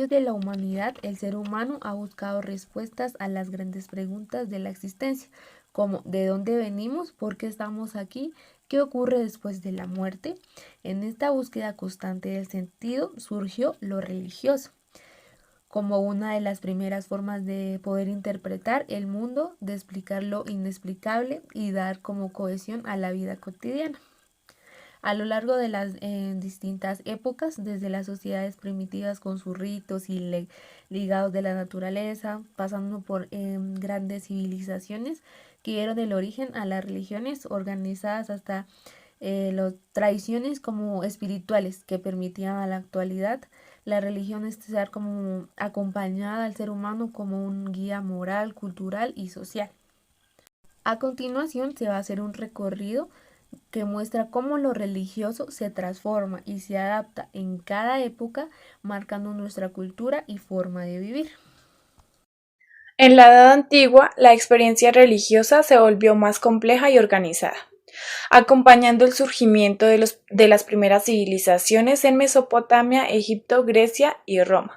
inicios de la humanidad, el ser humano ha buscado respuestas a las grandes preguntas de la existencia, como ¿de dónde venimos? ¿Por qué estamos aquí? ¿Qué ocurre después de la muerte? En esta búsqueda constante del sentido surgió lo religioso como una de las primeras formas de poder interpretar el mundo, de explicar lo inexplicable y dar como cohesión a la vida cotidiana. A lo largo de las distintas épocas, desde las sociedades primitivas con sus ritos y ligados de la naturaleza, pasando por grandes civilizaciones que dieron el origen a las religiones organizadas hasta las tradiciones como espirituales que permitían a la actualidad la religión estar como acompañada al ser humano como un guía moral, cultural y social. A continuación se va a hacer un recorrido que muestra cómo lo religioso se transforma y se adapta en cada época, marcando nuestra cultura y forma de vivir. En la Edad Antigua, la experiencia religiosa se volvió más compleja y organizada, acompañando el surgimiento de las primeras civilizaciones en Mesopotamia, Egipto, Grecia y Roma.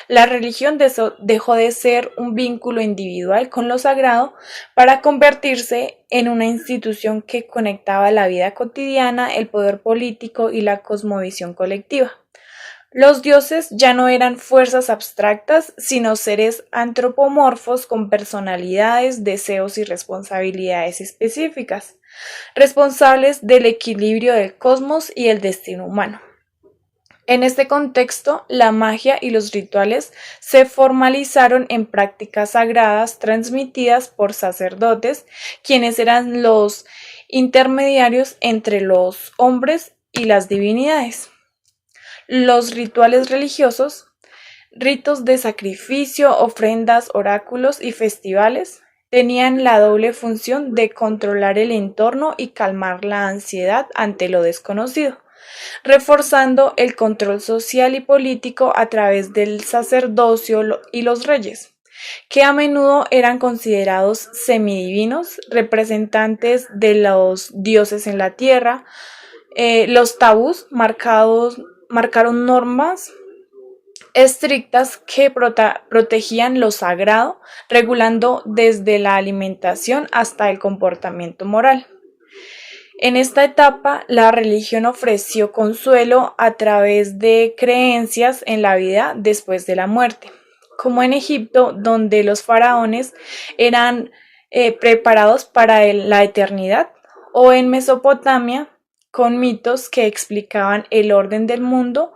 La religión dejó de ser un vínculo individual con lo sagrado para convertirse en una institución que conectaba la vida cotidiana, el poder político y la cosmovisión colectiva. Los dioses ya no eran fuerzas abstractas, sino seres antropomorfos con personalidades, deseos y responsabilidades específicas, responsables del equilibrio del cosmos y el destino humano. En este contexto, la magia y los rituales se formalizaron en prácticas sagradas transmitidas por sacerdotes, quienes eran los intermediarios entre los hombres y las divinidades. Los rituales religiosos, ritos de sacrificio, ofrendas, oráculos y festivales, tenían la doble función de controlar el entorno y calmar la ansiedad ante lo desconocido, reforzando el control social y político a través del sacerdocio y los reyes, que a menudo eran considerados semidivinos, representantes de los dioses en la tierra. Los tabús marcaron normas estrictas que protegían lo sagrado, regulando desde la alimentación hasta el comportamiento moral. En esta etapa, la religión ofreció consuelo a través de creencias en la vida después de la muerte, como en Egipto, donde los faraones eran preparados para la eternidad, o en Mesopotamia, con mitos que explicaban el orden del mundo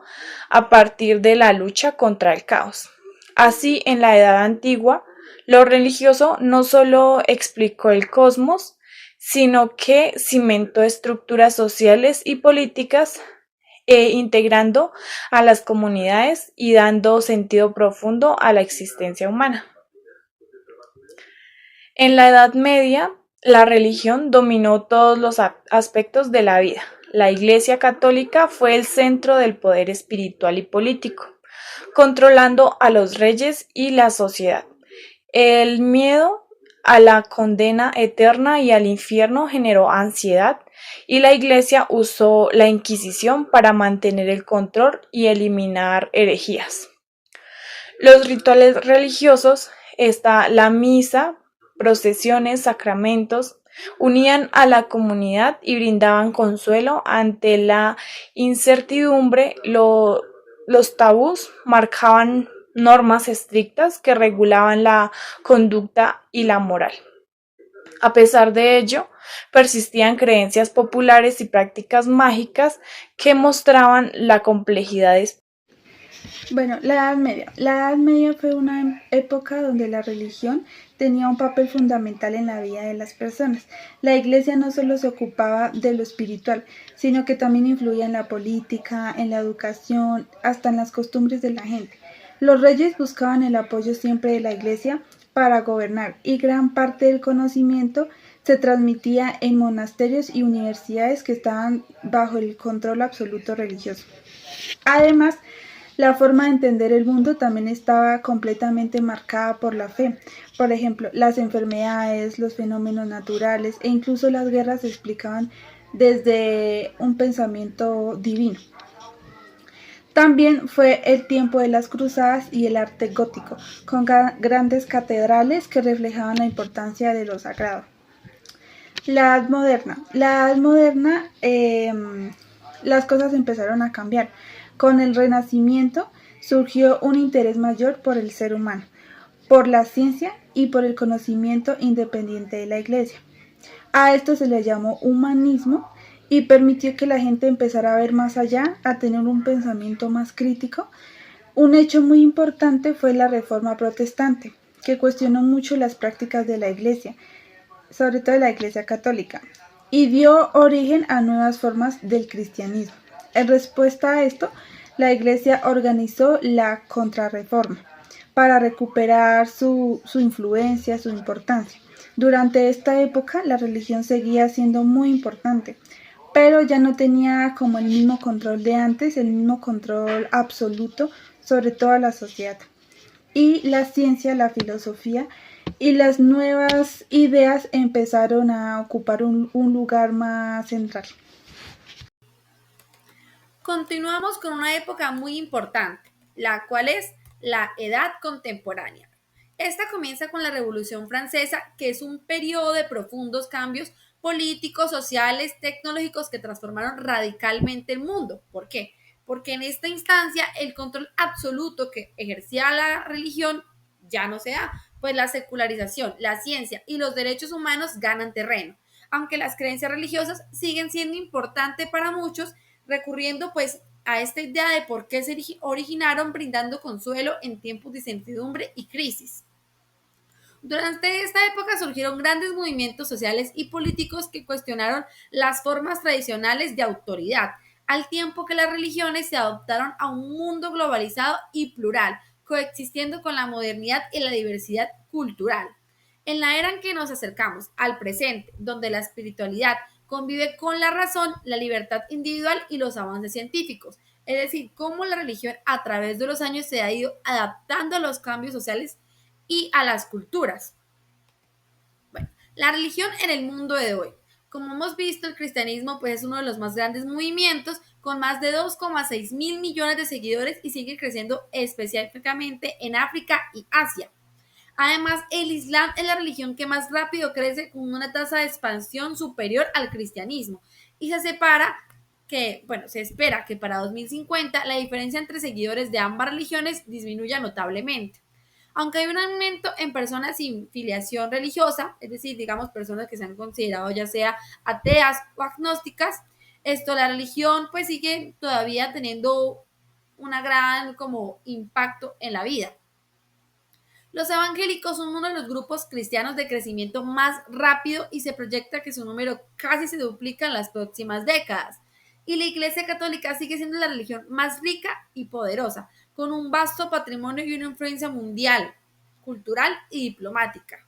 a partir de la lucha contra el caos. Así, en la Edad Antigua, lo religioso no solo explicó el cosmos, sino que cimentó estructuras sociales y políticas, integrando a las comunidades y dando sentido profundo a la existencia humana. En la Edad Media, la religión dominó todos los aspectos de la vida. La Iglesia Católica fue el centro del poder espiritual y político, controlando a los reyes y la sociedad. El miedo a la condena eterna y al infierno generó ansiedad, y la Iglesia usó la Inquisición para mantener el control y eliminar herejías. Los rituales religiosos, la misa, procesiones, sacramentos, unían a la comunidad y brindaban consuelo ante la incertidumbre. Los tabús marcaban normas estrictas que regulaban la conducta y la moral. A pesar de ello, persistían creencias populares y prácticas mágicas que mostraban la complejidad espiritual. Bueno, la Edad Media. La Edad Media fue una época donde la religión tenía un papel fundamental en la vida de las personas. La Iglesia no solo se ocupaba de lo espiritual, sino que también influía en la política, en la educación, hasta en las costumbres de la gente. Los reyes buscaban el apoyo siempre de la Iglesia para gobernar y gran parte del conocimiento se transmitía en monasterios y universidades que estaban bajo el control absoluto religioso. Además, la forma de entender el mundo también estaba completamente marcada por la fe. Por ejemplo, las enfermedades, los fenómenos naturales e incluso las guerras se explicaban desde un pensamiento divino. También fue el tiempo de las cruzadas y el arte gótico, con grandes catedrales que reflejaban la importancia de lo sagrado. La Edad Moderna. La Edad Moderna, las cosas empezaron a cambiar. Con el Renacimiento surgió un interés mayor por el ser humano, por la ciencia y por el conocimiento independiente de la Iglesia. A esto se le llamó humanismo y permitió que la gente empezara a ver más allá, a tener un pensamiento más crítico. Un hecho muy importante fue la Reforma Protestante, que cuestionó mucho las prácticas de la Iglesia, sobre todo de la Iglesia Católica, y dio origen a nuevas formas del cristianismo. En respuesta a esto, la Iglesia organizó la Contrarreforma para recuperar su influencia, su importancia. Durante esta época, la religión seguía siendo muy importante, pero ya no tenía como el mismo control de antes, el mismo control absoluto sobre toda la sociedad. Y la ciencia, la filosofía y las nuevas ideas empezaron a ocupar un lugar más central. Continuamos con una época muy importante, la cual es la Edad Contemporánea. Esta comienza con la Revolución Francesa, que es un periodo de profundos cambios políticos, sociales, tecnológicos que transformaron radicalmente el mundo. ¿Por qué? Porque en esta instancia el control absoluto que ejercía la religión ya no se da, pues la secularización, la ciencia y los derechos humanos ganan terreno, aunque las creencias religiosas siguen siendo importantes para muchos, recurriendo pues a esta idea de por qué se originaron brindando consuelo en tiempos de incertidumbre y crisis. Durante esta época surgieron grandes movimientos sociales y políticos que cuestionaron las formas tradicionales de autoridad, al tiempo que las religiones se adoptaron a un mundo globalizado y plural, coexistiendo con la modernidad y la diversidad cultural. En la era en que nos acercamos al presente, donde la espiritualidad convive con la razón, la libertad individual y los avances científicos, es decir, cómo la religión a través de los años se ha ido adaptando a los cambios sociales y a las culturas. Bueno, la religión en el mundo de hoy. Como hemos visto, el cristianismo pues, es uno de los más grandes movimientos, con más de 2,6 mil millones de seguidores y sigue creciendo específicamente en África y Asia. Además, el Islam es la religión que más rápido crece con una tasa de expansión superior al cristianismo y se espera que para 2050 la diferencia entre seguidores de ambas religiones disminuya notablemente. Aunque hay un aumento en personas sin filiación religiosa, es decir, digamos personas que se han considerado ya sea ateas o agnósticas, la religión pues sigue todavía teniendo una gran como impacto en la vida. Los evangélicos son uno de los grupos cristianos de crecimiento más rápido y se proyecta que su número casi se duplica en las próximas décadas. Y la Iglesia Católica sigue siendo la religión más rica y poderosa, con un vasto patrimonio y una influencia mundial, cultural y diplomática.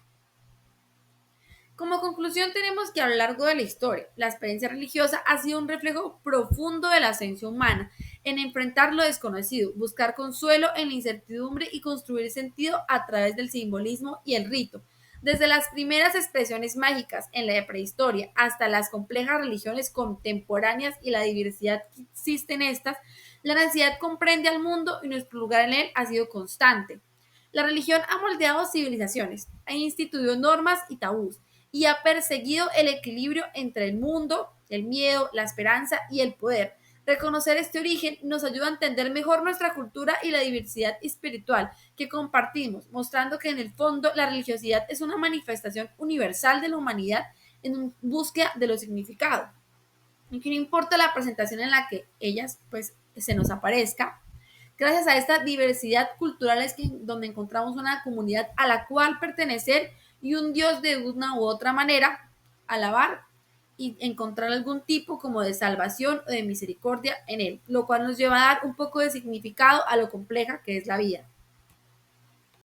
Como conclusión tenemos que a lo largo de la historia, la experiencia religiosa ha sido un reflejo profundo de la esencia humana, en enfrentar lo desconocido, buscar consuelo en la incertidumbre y construir sentido a través del simbolismo y el rito. Desde las primeras expresiones mágicas en la prehistoria hasta las complejas religiones contemporáneas y la diversidad que existe en estas, la necesidad comprende al mundo y nuestro lugar en él ha sido constante. La religión ha moldeado civilizaciones, ha instituido normas y tabús, y ha perseguido el equilibrio entre el mundo, el miedo, la esperanza y el poder. Reconocer este origen nos ayuda a entender mejor nuestra cultura y la diversidad espiritual que compartimos, mostrando que en el fondo la religiosidad es una manifestación universal de la humanidad en búsqueda de lo significado. Y que no importa la presentación en la que ellas pues se nos aparezca, gracias a esta diversidad cultural es que donde encontramos una comunidad a la cual pertenecer y un Dios de una u otra manera alabar y encontrar algún tipo como de salvación o de misericordia en él, lo cual nos lleva a dar un poco de significado a lo compleja que es la vida.